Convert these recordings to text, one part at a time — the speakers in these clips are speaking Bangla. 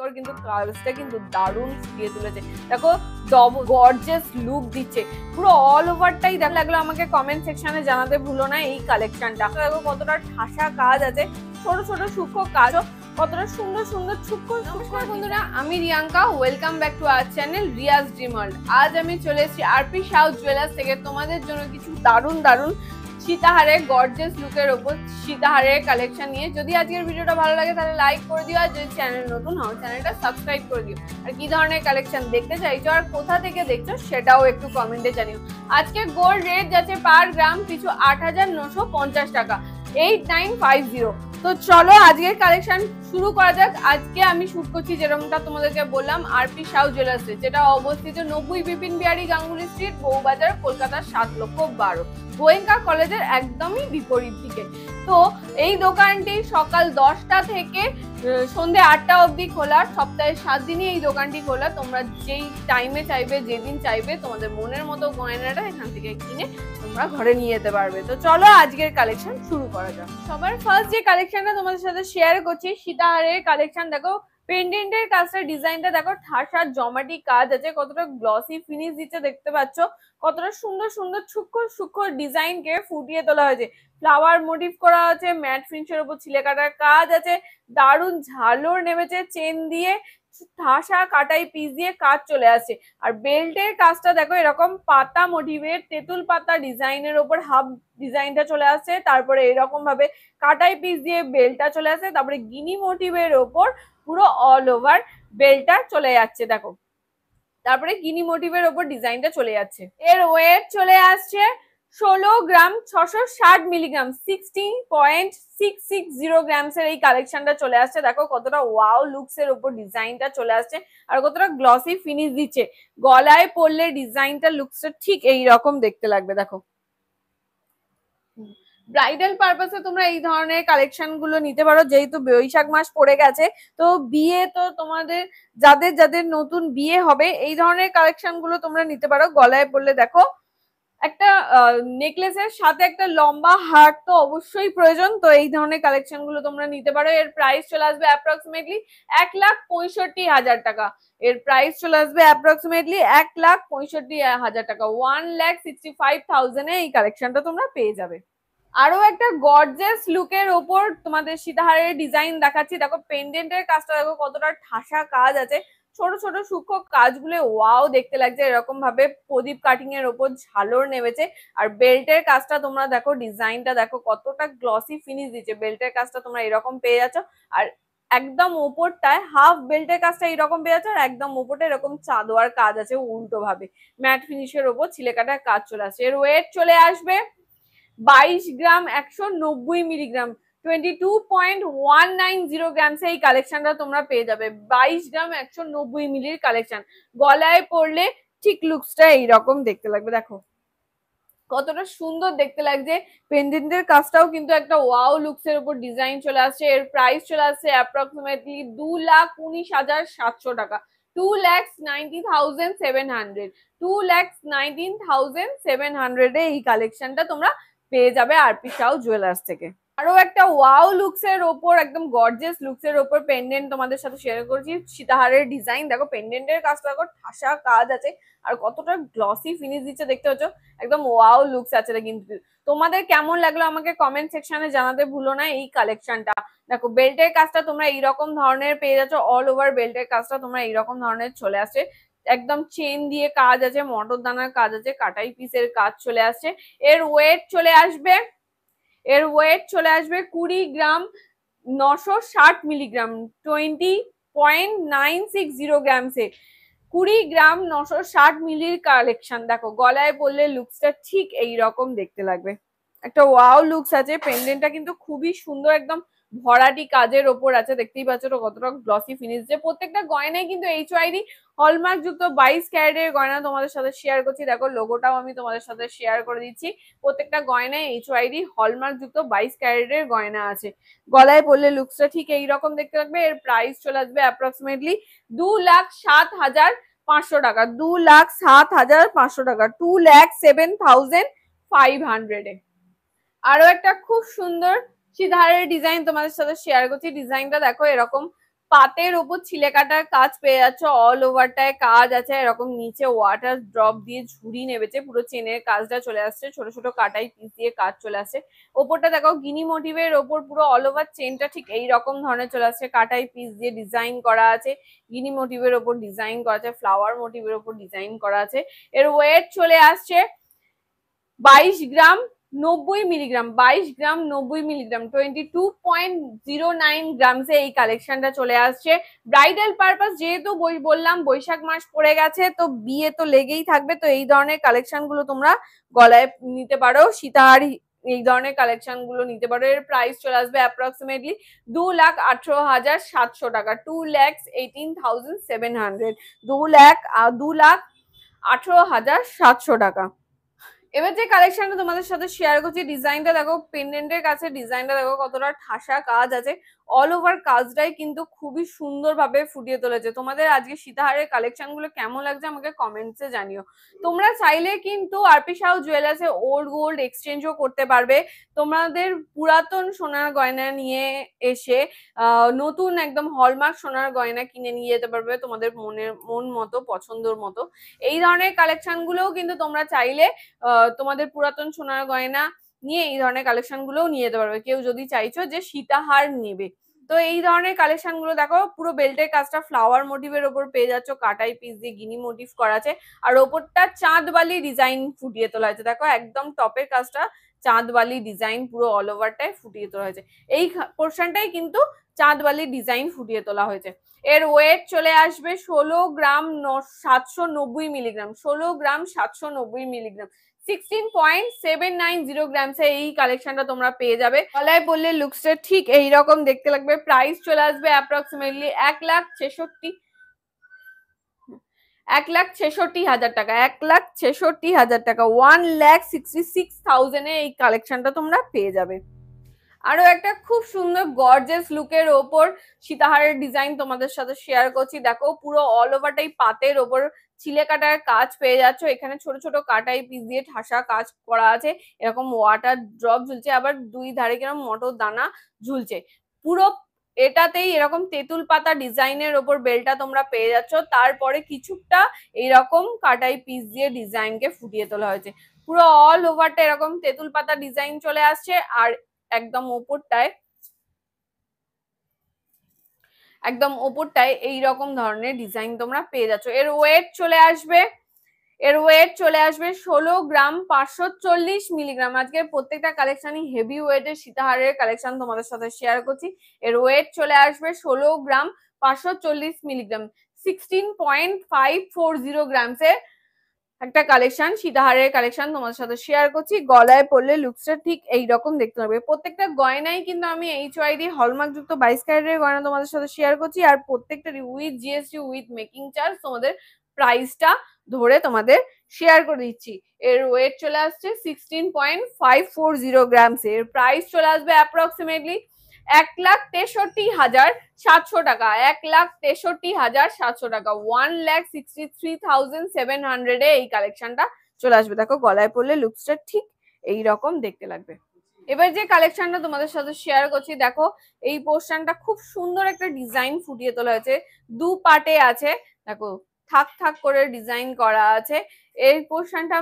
ওর কিন্তু কাজটা কিন্তু দারুণ ফুটিয়ে তুলেছে। দেখো গর্জিয়াস লুক দিচ্ছে পুরো অল ওভারটাই। দেখা লাগলো আমাকে কমেন্ট সেকশনে জানাতে ভুলো না এই কালেকশনটা। দেখো কতটা ঠাসা কাজ আছে, ছোট ছোট সূক্ষ্ম কাজও কতটা সুন্দর সুন্দর সূক্ষ্ম সূক্ষ্ম। বন্ধুরা আমি Riyanka, welcome back to our channel Riyaz dream world. আজ আমি চলে এসেছি আরপি সাউথ জুয়েলার্স থেকে তোমাদের জন্য কিছু দারুণ দারুণ সীতাহারের গর্জিয়াস লুকের ওপর সীতাহারের কালেকশন নিয়ে। যদি আজকের ভিডিওটা ভালো লাগে তাহলে লাইক করে দিও, আর যদি চ্যানেল নতুন হও চ্যানেলটা সাবস্ক্রাইব করে দিও। আর কি ধরনের কালেকশন দেখতে চাইছো আর কোথা থেকে দেখছো সেটাও একটু কমেন্টে জানিও। আজকে গোল্ড রেট যাচ্ছে পার গ্রাম পিছু 8,950 টাকা, 8950। তো চলো আজকের কালেকশন শুরু করা যাক। আজকে আমি শুট করছি যেরকমটা তোমাদেরকে বললাম আরপি সাউথ জুয়েলার্সে, যেটা অবস্থিত 90 বিপিন বিহারী গাঙ্গুলি স্ট্রিট, বউবাজার, কলকাতা 7,12,000, গোয়েঙ্কা কলেজের একদমই বিপরীত দিকে। তো এই দোকানটি সকাল 10টা থেকে সন্ধ্যে 8টা অবধি খোলা, সপ্তাহে 7 দিনই এই দোকানটি খোলা। তোমরা যেই টাইমে চাইবে, যেদিন চাইবে, তোমাদের মনের মতো গয়নাটা এখান থেকে কিনে তোমরা ঘরে নিয়ে যেতে পারবে। তো চলো আজকের কালেকশন শুরু করা যাক। সবার ফার্স্ট যে কালেকশনটা তোমাদের সাথে শেয়ার করছি সীতাহারের কালেকশন। দেখো পেন্ডেন্টের কাজটা, ডিজাইনটা দেখো ঠাসা জমাটি কাজ আছে, কতটা গ্লসি ফিনিশ দিচ্ছে দেখতে পাচ্ছ, কতটা সুন্দর সুন্দর সূক্ষ্ম সূক্ষ্ম ডিজাইনকে ফুটিয়ে তোলা হয়েছে। ফ্লাওয়ার মোটিভ করা আছে, ম্যাট ফিনিশের উপর ছিলে কাটার কাজ আছে, দারুণ ঝালর নেমেছে চেন দিয়ে, ঠাসা কাটাই পিস দিয়ে কাজ চলে আসছে। আর বেল্টের কাজটা দেখো এরকম পাতা মোটিভের তেঁতুল পাতা ডিজাইনের ওপর হাফ ডিজাইনটা চলে আসছে, তারপরে এরকম ভাবে কাটাই পিস দিয়ে বেল্টটা চলে আসছে, তারপরে গিনি মোটিভের ওপর পুরো অল ওভার বেল্টটা চলে যাচ্ছে। দেখো তারপরে গিনি মোটিভের ওপর ডিজাইনটা চলে যাচ্ছে। এর ওয়েট চলে আসছে 16 গ্রাম 660 মিলিগ্রাম, 16.660 গ্রামস এর এই কালেকশনটা চলে আসছে। দেখো কতটা ওয়াও লুকস এর উপর ডিজাইনটা চলে আসছে আর কতটা গ্লসি ফিনিশ দিচ্ছে। গলায় পরলে ডিজাইনটা লুকসটা ঠিক এই রকম দেখতে লাগবে। দেখো ব্রাইডাল পারপাসে তোমরা এই ধরনের কালেকশন গুলো নিতে পারো, যেহেতু বৈশাখ মাস পড়ে গেছে। তো বিয়ে তো তোমাদের যাদের যাদের নতুন বিয়ে হবে এই ধরনের কালেকশন গুলো তোমরা নিতে পারো। গলায় পরলে দেখো একটা নেকলেসের সাথে একটা লম্বা হার্ট তো অবশ্যই প্রয়োজন, তো এই ধরনের কালেকশন গুলো তোমরা নিতে পারো। এর প্রাইস চলে আসবে অ্যাপ্রক্সিমেটলি 1,65,000 টাকা। এর প্রাইস চলে আসবে অ্যাপ্রক্সিমেটলি 1,65,000 টাকা, 1,65,000 এ এই কালেকশনটা তোমরা পেয়ে যাবে। আরো একটা গর্জিয়াস লুকের ওপর তোমাদের সীতাহারের ডিজাইন দেখাচ্ছি। দেখো পেন্ডেন্টের কাজটা দেখো কতটা ঠাসা কাজ আছে, ছোট ছোট সূক্ষ্ম কাজগুলো ওয়াও দেখতে লাগছে। এরকম ভাবে প্রদীপ কাটিং এর ওপর ঝালর নেমেছে। আর বেল্টের কাজটা তোমরা দেখো, ডিজাইনটা দেখো কতটা গ্লসি ফিনিশ দিচ্ছে। বেল্টের কাজটা তোমরা এরকম পেয়ে যাচ্ছ, আর একদম ওপরটায় হাফ বেল্টের কাজটা এইরকম পেয়ে যাচ্ছে, আর একদম ওপরটা এরকম চাঁদোয়ার কাজ আছে উল্টো ভাবে, ম্যাট ফিনিশের ওপর ছিলেকাটার কাজ চলে আসছে। এর ওয়েট চলে আসবে 22 গ্রাম 190 মিলিগ্রাম, 22.190 গ্রামস এই কালেকশনটা তোমরা পেয়ে যাবে। 22 গ্রাম 190 মিলির কালেকশন। গলায় পরলে ঠিক লুকসটা এইরকম দেখতে লাগবে। দেখো কতটা সুন্দর দেখতে লাগছে। পেন্ডেন্টের কাজটাও কিন্তু একটা ওয়াও লুকস এর উপর ডিজাইন চলে আসছে। এর প্রাইস চলে আসছে অ্যাপ্রক্সিমেটলি 2,19,700 টাকা, 2,90,700, 2,19,700 এ এই কালেকশনটা তোমরা পেয়ে যাবে আরপি সাউথ জুয়েলার্স থেকে। আরো একটা ওয়াও লুকস এর ওপর একদম গর্জিয়াস লুকস এর ওপর পেন্ডেন্ট তোমাদের সাথে শেয়ার করছি। সীতাহারের ডিজাইন দেখো, পেন্ডেন্টের কাজটা দেখো ঠাসা কাজ আছে আর কতটা গ্লসি ফিনিশ দিচ্ছে দেখতে পাচ্ছ, একদম ওয়াও লুকস আছে। কিন্তু তোমাদের কেমন লাগলো আমাকে কমেন্ট সেকশনে জানাতে ভুলো না এই কালেকশনটা। দেখো বেল্টের কাজটা তোমরা এইরকম ধরনের পেয়ে যাচ্ছ, অল ওভার বেল্টের কাজটা তোমরা এইরকম ধরনের চলে আসছে। একদম চেন দিয়ে কাজ আছে, মটর দানার কাজ আছে, কাটাই পিসের কাজ চলে আসছে। এর ওয়েট চলে আসবে 20 গ্রাম 960 মিলিগ্রাম, 20.960 গ্রামসে, 20 গ্রাম 960 মিলির কালেকশন। দেখো গলায় পরলে লুকসটা ঠিক এইরকম দেখতে লাগবে, একটা ওয়াও লুকস আছে। পেন্ডেন্টটা কিন্তু খুবই সুন্দর, একদম ভরাটি কাজের ওপর আছে, দেখতেই পাচ্ছ কতটা গ্লসি ফিনিশ। যে প্রত্যেকটা গয়নায় কিন্তু HYD হলমার্ক যুক্ত 22 ক্যারেটের গয়না তোমাদের সাথে শেয়ার করছি। দেখো লোগোটাও আমি তোমাদের সাথে শেয়ার করে দিচ্ছি। প্রত্যেকটা গয়নায় HYD হলমার্ক যুক্ত 22 ক্যারেটের গয়না আছে। গলায় পরলে লুকসটা ঠিক এইরকম দেখতে লাগবে। এর প্রাইস চলে আসবে অ্যাপ্রক্সিমেটলি 2,07,500 টাকা, 2,07,500 টাকা, 2,07,500 এ। আরো একটা খুব সুন্দর সীতাহারের ডিজাইন তোমাদের সাথে শেয়ার করছি। ডিজাইনটা দেখো এরকম পাতের ওপর ছিলে কাটার কাজ পেয়ে যাচ্ছ, অল ওভারটায় কাজ আছে, এরকম নিচে ওয়াটার ড্রপ দিয়ে ঝুড়ি নেবেছে, পুরো চেনের কাজটা চলে আসছে, ছোট ছোট কাটাই পিস দিয়ে কাজ চলে আসছে। ওপরটা দেখো গিনি মোটিভের ওপর পুরো অল ওভার চেনটা ঠিক এই রকম ধরনের চলে আসছে, কাটাই পিস দিয়ে ডিজাইন করা আছে, গিনি মোটিভের ওপর ডিজাইন করা আছে, ফ্লাওয়ার মোটিভের ওপর ডিজাইন করা আছে। এর ওয়েট চলে আসছে 22 গ্রাম 90 মিলিগ্রাম, 22 গ্রাম 90 মিলিগ্রাম, 22.09 গ্রামসে এই কালেকশনটা চলে আসছে। ব্রাইডাল পারপাস যেহেতু বললাম বৈশাখ মাস পড়ে গেছে, তো বিয়ে তো লেগেই থাকবে, তো এই ধরনের কালেকশন গুলো তোমরা গলায় নিতে পারো, সীতাহারি এই ধরনের কালেকশন গুলো নিতে পারো। এর প্রাইস চলে আসবে অ্যাপ্রক্সিমেটলি 2,18,700 টাকা, 2,18,700, 2,18,700 টাকা। এবার যে কালেকশনটা তোমাদের সাথে শেয়ার করছি, ডিজাইনটা দেখো, পেন্ডেন্টের কাছে ডিজাইনটা দেখো কতটা ঠাসা কাজ আছে, অল ওভার কাজটাই কিন্তু খুবই সুন্দরভাবে ফুটিয়ে তুলেছে। তোমাদের আজকে সীতাহারের কালেকশন গুলো কেমন লাগছে আমাকে কমেন্টসে জানিও। তোমরা চাইলে কিন্তু আরপি সাউ জুয়েলার্সে ওল্ড গোল্ড এক্সচেঞ্জও করতে পারবে, তোমাদের পুরাতন সোনার গয়না নিয়ে এসে নতুন একদম হলমার্ক সোনার গয়না কিনে নিয়ে যেতে পারবে তোমাদের মন মতো পছন্দর মতো। এই ধরনের কালেকশন গুলোও কিন্তু তোমরা চাইলে তোমাদের পুরাতন সোনার গয়না নিয়ে এই ধরনের কালেকশন গুলোও নিয়ে যেতে পারবে, কেউ যদি চাইছো যে সীতাহার নেবে। তো এই ধরনের কালেকশন গুলো দেখো, পুরো বেল্টের কাজটা ফ্লাওয়ার মোটিভের ওপর পেয়ে যাচ্ছ, কাটাই পিস দিয়ে গিনি মোটিভ করা আছে, আর ওপরটা চাঁদবালি ডিজাইন ফুটিয়ে তোলা হয়েছে। দেখো একদম টপের কাজটা চাঁদবালি ডিজাইন পুরো অল ওভারটাই ফুটিয়ে তোলা হয়েছে, এই পোর্শনটাই কিন্তু চাঁদবালি ডিজাইন ফুটিয়ে তোলা হয়েছে। এর ওয়েট চলে আসবে 16 গ্রাম 790 মিলিগ্রাম, 16 গ্রাম 790 মিলিগ্রাম, 16.790 গ্রামসে এই কালেকশনটা তোমরা পেয়ে যাবে। গলায় বললে লুকসটা ঠিক এইরকম দেখতে লাগবে। প্রাইস চলে আসবে অ্যাপ্রক্সিমেটলি 1,66,000 টাকা, 1,66,000 টাকা, 1,66,000 এই কালেকশনটা তোমরা পেয়ে যাবে। আরো একটা খুব সুন্দর গর্জিয়াস লুকের ওপর সীতাহারের ডিজাইন তোমাদের সাথে শেয়ার করছি। দেখো পুরো অল ওভারটাই পাতের ওপর ছিলে কাটার কাজ পেয়ে যাচ্ছ, এখানে ছোট ছোট কাটাই পিস দিয়ে ঠাসা কাজ করা আছে, এরকম ওয়াটার ড্রপ ঝুলছে, আবার দুই ধারে কিরকম মটর দানা ঝুলছে। পুরো এটাতেই এরকম তেঁতুল পাতা ডিজাইনের ওপর বেলটা তোমরা পেয়ে যাচ্ছ, তারপরে কিছুটা এইরকম কাটাই পিস দিয়ে ডিজাইনকে ফুটিয়ে তোলা হয়েছে। পুরো অল ওভারটা এরকম তেঁতুল পাতা ডিজাইন চলে আসছে, আর একদম ওপরটায় এইরকম ধরনের ডিজাইন তোমরা পেয়ে যাচ্ছ। এর ওয়েট চলে আসবে 16 গ্রাম 540 মিলিগ্রাম। আজকের প্রত্যেকটা কালেকশনই হেভি ওয়েটের সীতাহারের কালেকশন তোমাদের সাথে শেয়ার করছি। এর ওয়েট চলে আসবে 16 গ্রাম 540 মিলিগ্রাম, 16.540 গ্রামসের একটা কালেকশন, সীতাহারের কালেকশন তোমাদের সাথে শেয়ার করছি। গলায় পরলে লুকসটা ঠিক এইরকম দেখতে হবে। প্রত্যেকটা গয়নাই কিন্তু আমি HYD হলমার্ক যুক্ত 22 ক্যারেটের গয়না তোমাদের সাথে শেয়ার করছি, আর প্রত্যেকটারই with GST with making charge তোমাদের প্রাইসটা ধরে তোমাদের শেয়ার করে দিচ্ছি। এর ওয়েট চলে আসছে 16.540 গ্রামস, এর প্রাইস চলে আসবে অ্যাপ্রক্সিমেটলি 1,63,700 টাকা, 1,63,700 টাকা, 1,63,700 এই কালেকশনটা চলে আসবে। দেখো গলায় পরলে লুকসটা ঠিক এইরকম দেখতে লাগবে। এবার যে কালেকশনটা তোমাদের সাথে শেয়ার করছি, দেখো এই পোর্শনটা খুব সুন্দর একটা ডিজাইন ফুটিয়ে তোলা হয়েছে, দু পার্টে আছে, দেখো থাক থাক করে ডিজাইন করা আছে। এই পোর্শনটা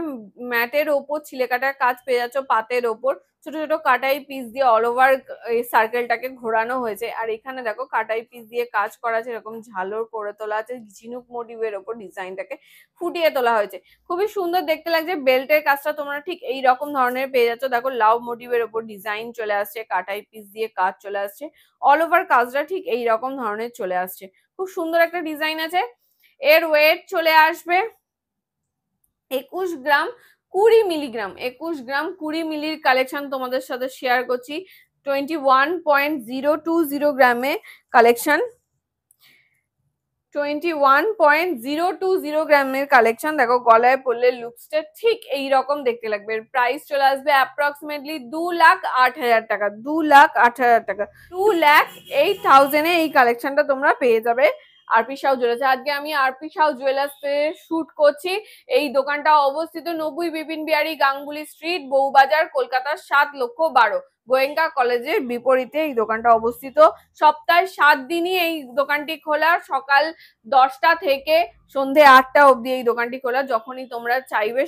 ম্যাটের ওপর ছিলে কাটার কাজ পেয়ে যাচ্ছ, পাতের ওপর ছোট ছোট কাটাই পিস দিয়ে অল ওভার এই সার্কেলটাকে ঘোরানো হয়েছে, আর এখানে দেখো কাটাই পিস দিয়ে কাজ করা আছে, এরকম ঝালর করে তোলা আছে, ঝিনুক মোটিভের ওপর ডিজাইনটাকে ফুটিয়ে তোলা হয়েছে, খুবই সুন্দর দেখতে লাগছে। বেল্টের কাজটা তোমরা ঠিক এই রকম ধরনের পেয়ে যাচ্ছ, দেখো লাভ মোটিভের ওপর ডিজাইন চলে আসছে, কাটাই পিস দিয়ে কাজ চলে আসছে, অল ওভার কাজটা ঠিক এই রকম ধরনের চলে আসছে, খুব সুন্দর একটা ডিজাইন আছে। এর ওয়েট চলে আসবে 21 গ্রাম 20 মিলির কালেকশন তোমাদের সাথে শেয়ার করছি, 21.020 গ্রামে কালেকশন, 21.020 গ্রামের কালেকশন। দেখো গলায় পরলে লুকসটা ঠিক এইরকম দেখতে লাগবে। প্রাইস চলে আসবে অ্যাপ্রক্সিমেটলি 2,08,000 টাকা, 2,08,000 টাকা, 2,08,000 এই কালেকশনটা তোমরা পেয়ে যাবে আরপি সাউ জুয়েলার্স। আজকে আমি আরপি সাউ জুয়েলার্সে শুট করছি। এই দোকানটা অবস্থিত 90 বিপিন বিহারী গাঙ্গুলি স্ট্রিট, বউবাজার, কলকাতা 7,12,000। গোয়েঙ্কা কলেজের বিপরীতে এই দোকানটা অবস্থিত। সপ্তাহে 7 দিনই এই দোকানটি খোলা, সকাল 10টা থেকে সন্ধে 8টা অবধি এই দোকানটি খোলা। যখনই তোমরা চাইবে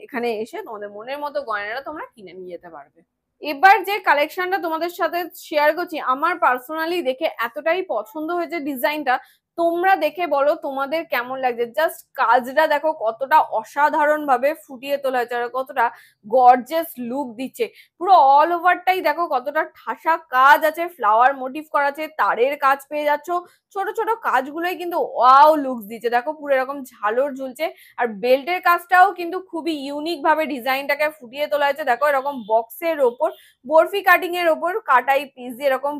এখানে এসে তোমাদের মনের মতো গয়নাটা তোমরা কিনে নিয়ে যেতে পারবে। এবার যে কালেকশনটা তোমাদের সাথে শেয়ার করছি, আমার পার্সোনালি দেখে এতটাই পছন্দ হয়েছে ডিজাইনটা, তোমরা দেখে বলো তোমাদের কেমন লাগছে। জাস্ট কাজটা দেখো কতটা অসাধারণ ভাবে ফুটিয়ে তোলা হয়েছে আর কতটা গর্জিয়াস লুক দিচ্ছে। পুরো অল ওভারটাই দেখো কতটা ঠাসা কাজ আছে, ফ্লাওয়ার মোটিভ করা আছে, তারের কাজ পেয়ে যাচ্ছ। ছোট ছোট কাজগুলোই কিন্তু ওয়াও লুকস দিচ্ছে, দেখো পুরো এরকম ঝালর ঝুলছে। আর বেল্টের কাজটাও কিন্তু খুবই ইউনিক ভাবে ডিজাইনটাকে ফুটিয়ে তোলা হয়েছে। দেখো এরকম বক্সের ওপর বরফি কাটিং এর ওপর কাটাই পিস দিয়ে এরকম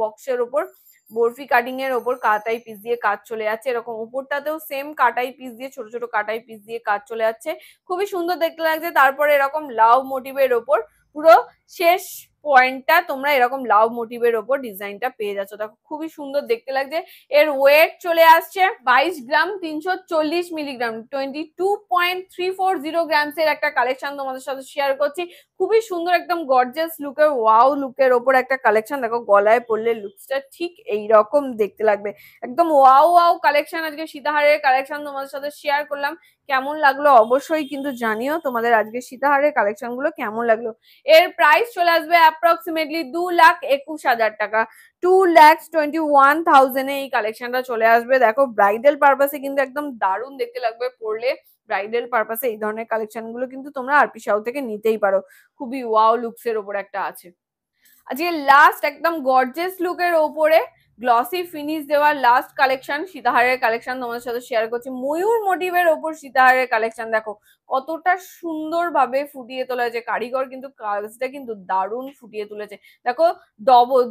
বক্সের ওপর বরফি কাটিং এর ওপর কাটাই পিস দিয়ে কাজ চলে যাচ্ছে। এরকম উপরটাতেও সেম কাটাই পিস দিয়ে ছোট ছোট কাটাই পিস দিয়ে কাজ চলে যাচ্ছে, খুবই সুন্দর দেখতে লাগছে। তারপরে এরকম লাভ মোটিভের ওপর পুরো শেষ পয়েন্টটা তোমরা এরকম লাভ মোটিভের ওপর ডিজাইনটা পেয়ে যাচ্ছ, দেখো খুবই সুন্দর দেখতে লাগছে। এর ওয়েট চলে আসছে 22 গ্রাম 340 মিলিগ্রাম, 22.340 গ্রামস এর একটা কালেকশন তোমাদের সাথে শেয়ার করছি। খুবই সুন্দর একদম গর্জিয়াস লুকের ওয়াও লুকের ওপর একটা কালেকশন, দেখো গলায় পরলে লুকসটা ঠিক এইরকম দেখতে লাগবে। একদম ওয়াও ওয়াও কালেকশন, আজকে সীতাহারের কালেকশন তোমাদের সাথে শেয়ার করলাম। কেমন লাগলো অবশ্যই কিন্তু জানিও, তোমাদের আজকে সীতাহারের কালেকশন গুলো কেমন লাগলো। এর প্রাইস চলে আসবে অ্যাপ্রক্সিমেটলি 2,21,000 টাকা, 2,21,000 এই কালেকশনটা চলে আসবে। দেখো ব্রাইডাল পারপাসে কিন্তু একদম দারুণ দেখতে লাগবে পরলে। ব্রাইডাল পারপাসে এই ধরনের কালেকশন গুলো কিন্তু তোমরা আরপি সাউ থেকে নিতেই পারো, খুবই ওয়াও লুকস এর ওপর একটা আছে। আজকে লাস্ট একদম গর্জিয়াস লুকের ওপরে গ্লসি ফিনিশ দেওয়া লাস্ট কালেকশন সীতাহারের কালেকশন তোমাদের সাথে শেয়ার করছি। ময়ূর মোটিভের ওপর সীতাহারের কালেকশন দেখো কতটা সুন্দর ভাবে ফুটিয়ে তোলা হয়েছে, কারিগর কিন্তু কাজটা কিন্তু দারুণ ফুটিয়ে তুলেছে। দেখো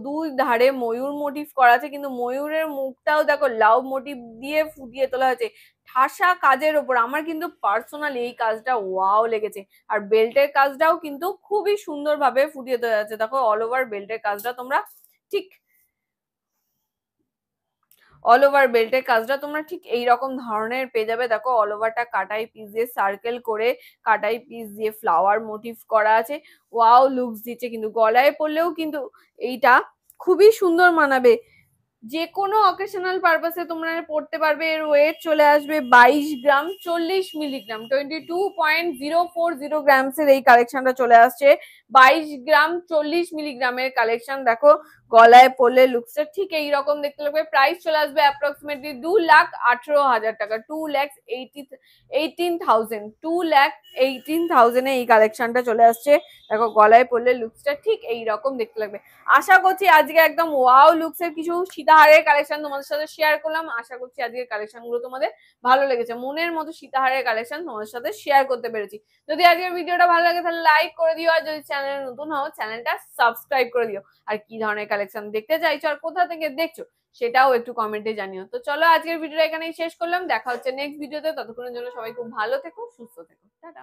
দুই ধারে ময়ূর মোটিভ করা আছে, কিন্তু ময়ূরের মুখটাও দেখো লাভ মোটিভ দিয়ে ফুটিয়ে তোলা হয়েছে ঠাসা কাজের ওপর। আমার কিন্তু পার্সোনালি এই কাজটা ওয়াও লেগেছে। আর বেল্টের কাজটাও কিন্তু খুবই সুন্দর ভাবে ফুটিয়ে তোলা যাচ্ছে, দেখো অল ওভার বেল্টের কাজটা তোমরা ঠিক অল ওভার বেল্টের কাজটা তোমরা ঠিক এইরকম ধরনের পেয়ে যাবে। দেখো অল ওভারটা কাটাই পিস দিয়ে সার্কেল করে কাটাই পিস দিয়ে ফ্লাওয়ার মোটিভ করা আছে, ওয়াও লুকস দিচ্ছে। কিন্তু গলায় পরলেও কিন্তু এইটা খুবই সুন্দর মানাবে, যে কোনো অকেশনাল পারপাসে তোমরা পড়তে পারবে। এর ওয়েট চলে আসবে 22 গ্রাম 40 মিলিগ্রাম, 22.040 গ্রামস এর এই কালেকশনটা চলে আসছে। 22 গ্রাম 40 মিলিগ্রামের কালেকশন, দেখো গলায় পরলে লুকসটা ঠিক এইরকম দেখতে লাগবে। প্রাইস চলে আসবে অ্যাপ্রক্সিমেটলি 2,18,000 টাকা, 2,18,000 এই কালেকশনটা চলে আসছে। দেখো গলায় পরলে লুকসটা ঠিক এইরকম দেখতে লাগবে। আশা করছি আজকে একদম ওয়াও লুকস এর কিছু সীতাহারের কালেকশন তোমাদের সাথে শেয়ার করলাম। আশা করছি আজকের কালেকশন গুলো তোমাদের ভালো লেগেছে, মনের মতো সীতাহারের কালেকশন তোমাদের সাথে শেয়ার করতে পেরেছি। যদি আজকের ভিডিওটা ভালো লাগে তাহলে লাইক করে দিও, আর যদি চ্যানেলে নতুন হও চ্যানেলটা সাবস্ক্রাইব করে দিও। আর কি ধরনের কালেকশন দেখতে চাইছো আর কোথা থেকে দেখছো সেটাও একটু কমেন্টে জানিও। তো চলো আজকের ভিডিওটা এখানেই শেষ করলাম, দেখা হচ্ছে নেক্সট ভিডিওতে। ততক্ষণের জন্য সবাই খুব ভালো থেকো, সুস্থ থেকো, টাটা।